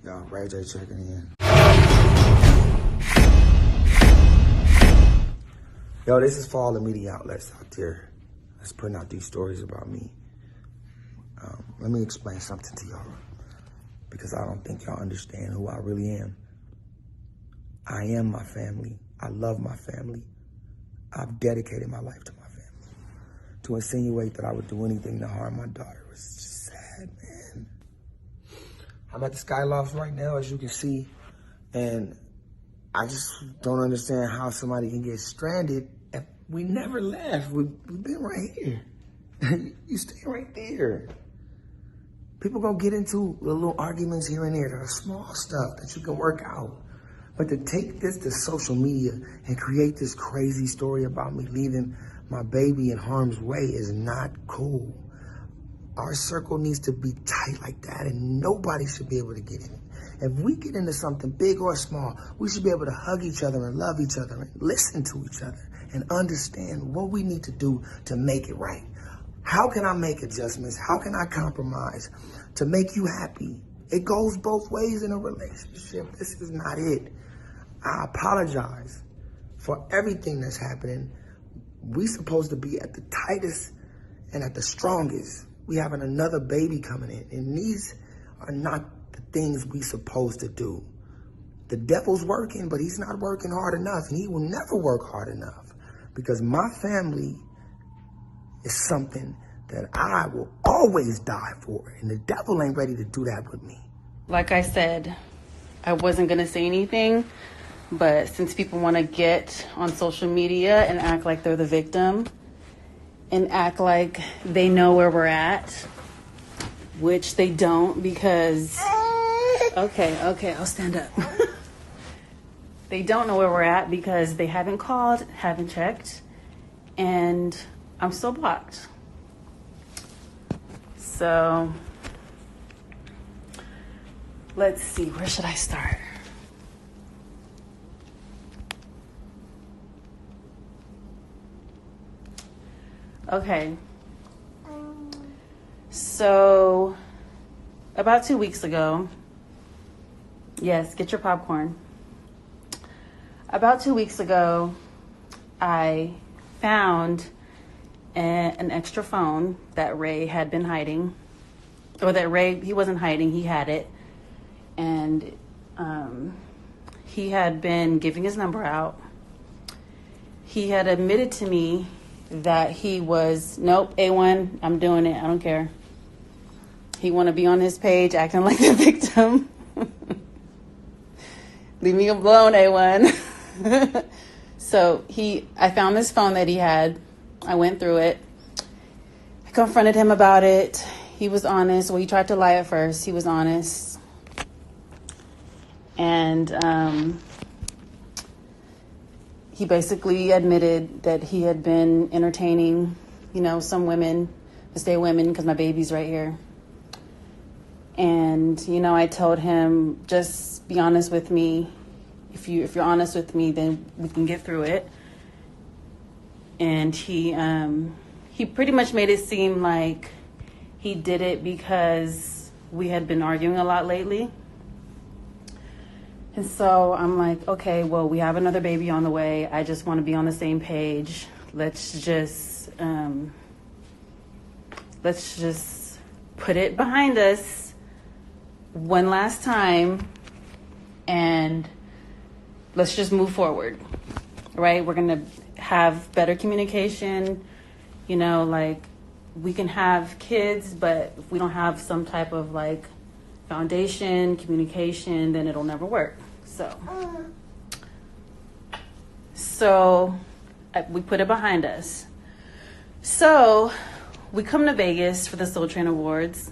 Y'all, Ray J checking in. Yo, this is for all the media outlets out there that's putting out these stories about me. Let me explain something to y'all, because I don't think y'all understand who I really am. I am my family. I love my family. I've dedicated my life to my family. To insinuate that I would do anything to harm my daughter was just sad, man. I'm at the Skyloft right now, as you can see, and I just don't understand how somebody can get stranded if we never left. We've been right here. You stay right there. People gonna get into the little arguments here and there that are small stuff that you can work out. But to take this to social media and create this crazy story about me leaving my baby in harm's way is not cool. Our circle needs to be tight like that, and nobody should be able to get in it. If we get into something big or small, we should be able to hug each other and love each other and listen to each other and understand what we need to do to make it right. How can I make adjustments? How can I compromise to make you happy? It goes both ways in a relationship. This is not it. I apologize for everything that's happening. We supposed to be at the tightest and at the strongest. We having another baby coming in, and these are not the things we supposed to do. The devil's working, but he's not working hard enough, and he will never work hard enough, because my family is something that I will always die for, and the devil ain't ready to do that with me. Like I said, I wasn't gonna say anything, but since people want to get on social media and act like they're the victim and act like they know where we're at, which they don't, because okay, I'll stand up. They don't know where we're at because they haven't called, haven't checked, and I'm still blocked. So let's see, where should I start? Okay. So about 2 weeks ago, yes, get your popcorn. About 2 weeks ago, I found an extra phone that Ray had been hiding, or that Ray, he wasn't hiding, he had it. And he had been giving his number out. He had admitted to me that he was, nope, A1, I'm doing it, I don't care. He want to be on his page acting like the victim. Leave me alone, A1. So I found this phone that he had. I went through it. I confronted him about it. He was honest. Well, he tried to lie at first. He was honest. And he basically admitted that he had been entertaining, some women, stay women, because my baby's right here. And, I told him, just be honest with me. If you're honest with me, then we can get through it. And he pretty much made it seem like he did it because we had been arguing a lot lately. And so I'm like, okay, well, we have another baby on the way. I just want to be on the same page. Let's just put it behind us one last time, and let's just move forward, right? We're going to have better communication, like we can have kids, but if we don't have some type of foundation, communication, then it'll never work. So we put it behind us. So we come to Vegas for the Soul Train Awards,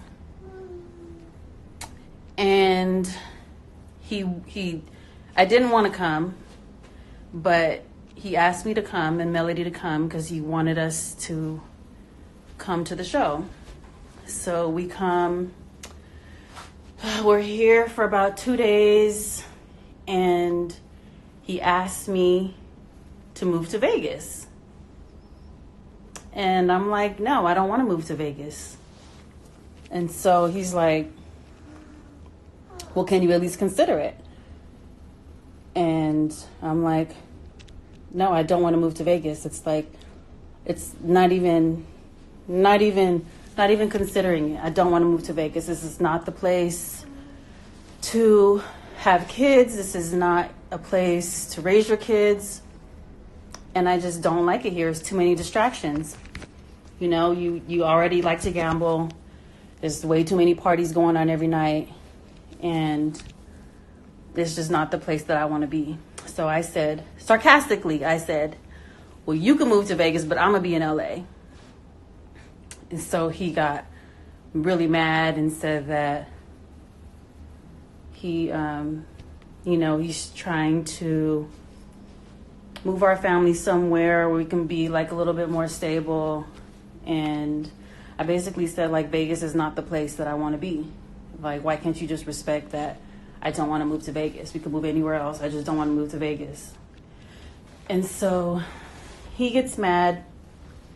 and I didn't want to come, but he asked me to come and Melody to come because he wanted us to come to the show. So we come. We're here for about 2 days, and he asked me to move to Vegas. And I'm like, no, I don't want to move to Vegas. And so he's like, well, can you at least consider it? And I'm like, no, I don't want to move to Vegas. It's like, it's not even considering it. I don't want to move to Vegas. This is not the place to have kids. This is not a place to raise your kids. And I just don't like it here. It's too many distractions. You know, you already like to gamble. There's way too many parties going on every night. And it's just not the place that I want to be. So I said, sarcastically, I said, well, you can move to Vegas, but I'm going to be in LA. And so he got really mad and said that he, he's trying to move our family somewhere where we can be like a little bit more stable. And I basically said, like, Vegas is not the place that I want to be. Like, why can't you just respect that I don't want to move to Vegas? We could move anywhere else. I just don't want to move to Vegas. And so he gets mad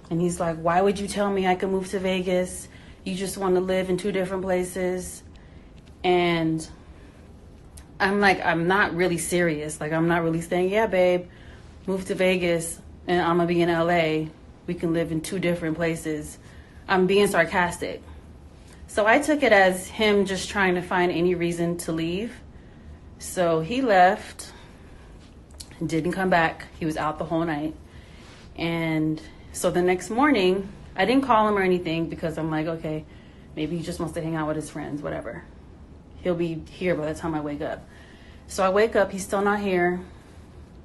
and he's like, why would you tell me I could move to Vegas? You just want to live in two different places. And I'm like, I'm not really serious. Like, I'm not really saying, yeah, babe, move to Vegas and I'm going to be in LA. We can live in two different places. I'm being sarcastic. So I took it as him just trying to find any reason to leave. So he left, didn't come back. He was out the whole night. And so the next morning, I didn't call him or anything because I'm like, okay, maybe he just wants to hang out with his friends, whatever. He'll be here by the time I wake up. So I wake up, he's still not here.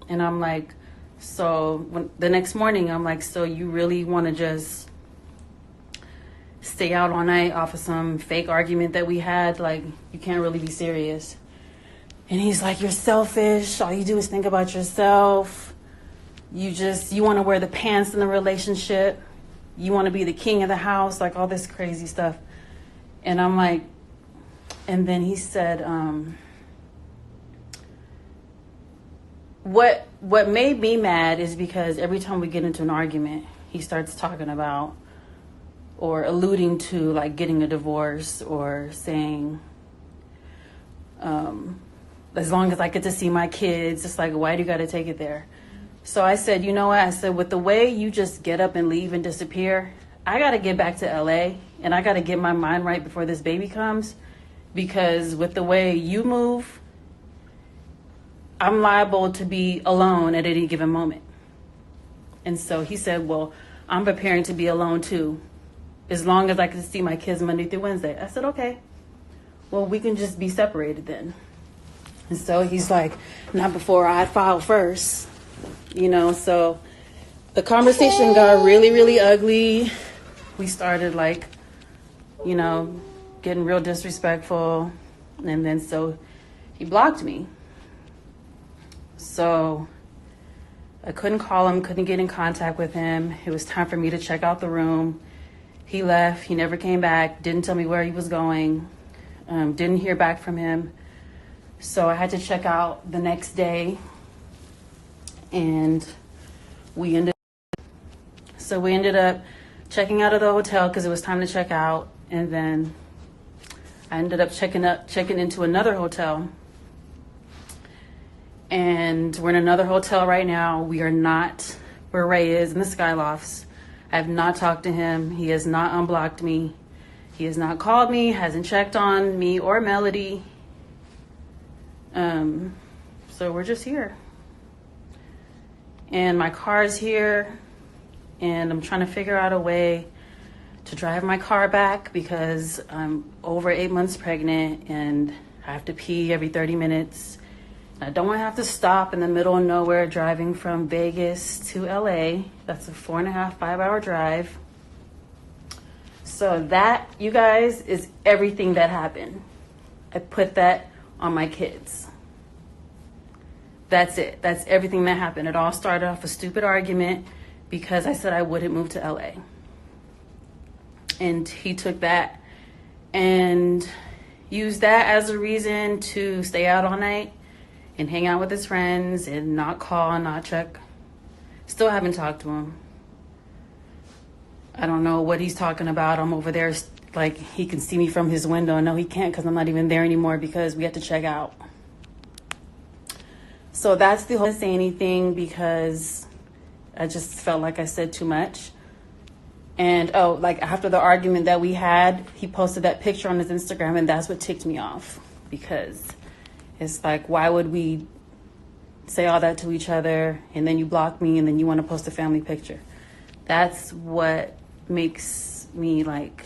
And I'm like, the next morning, I'm like, so you really want to just stay out all night off of some fake argument that we had? Like, you can't really be serious. And he's like, you're selfish. All you do is think about yourself. You want to wear the pants in the relationship. You want to be the king of the house, like all this crazy stuff. And I'm like, and then he said, what made me mad is because every time we get into an argument, he starts talking about or alluding to like getting a divorce or saying, as long as I get to see my kids, it's like, why do you got to take it there? So I said, you know what? I said, with the way you just get up and leave and disappear, I got to get back to LA and I got to get my mind right before this baby comes, because with the way you move, I'm liable to be alone at any given moment. And so he said, well, I'm preparing to be alone too, as long as I can see my kids Monday through Wednesday. I said, okay, well, we can just be separated then. And so he's like, not before I file first, so the conversation got really, really ugly. We started getting real disrespectful. And then so he blocked me. So I couldn't call him, couldn't get in contact with him. It was time for me to check out the room. He left. He never came back. Didn't tell me where he was going. Didn't hear back from him. So I had to check out the next day. And we ended up checking out of the hotel because it was time to check out. And then I ended up checking into another hotel. And we're in another hotel right now. We are not where Ray is in the Skylofts. I have not talked to him. He has not unblocked me. He has not called me, hasn't checked on me or Melody. So we're just here. And my car is here. And I'm trying to figure out a way to drive my car back because I'm over 8 months pregnant and I have to pee every 30 minutes. I don't want to have to stop in the middle of nowhere driving from Vegas to LA. That's a 4.5, 5-hour drive. So that, you guys, is everything that happened. I put that on my kids. That's it. That's everything that happened. It all started off a stupid argument because I said I wouldn't move to LA. And he took that and used that as a reason to stay out all night and hang out with his friends and not call, not check. Still haven't talked to him. I don't know what he's talking about. I'm over there like he can see me from his window. No, he can't because I'm not even there anymore because we had to check out. So that's the whole say anything because I just felt like I said too much. And like after the argument that we had, he posted that picture on his Instagram, and that's what ticked me off because it's like, why would we say all that to each other and then you block me and then you want to post a family picture? That's what makes me like,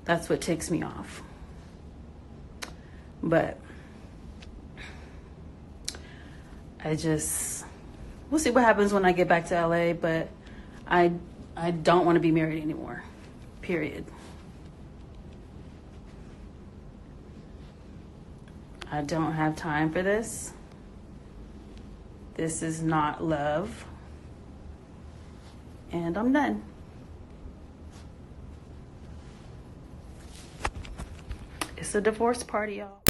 that's what ticks me off. But we'll see what happens when I get back to LA, but I don't want to be married anymore, period. I don't have time for this. This is not love. And I'm done. It's a divorce party, y'all.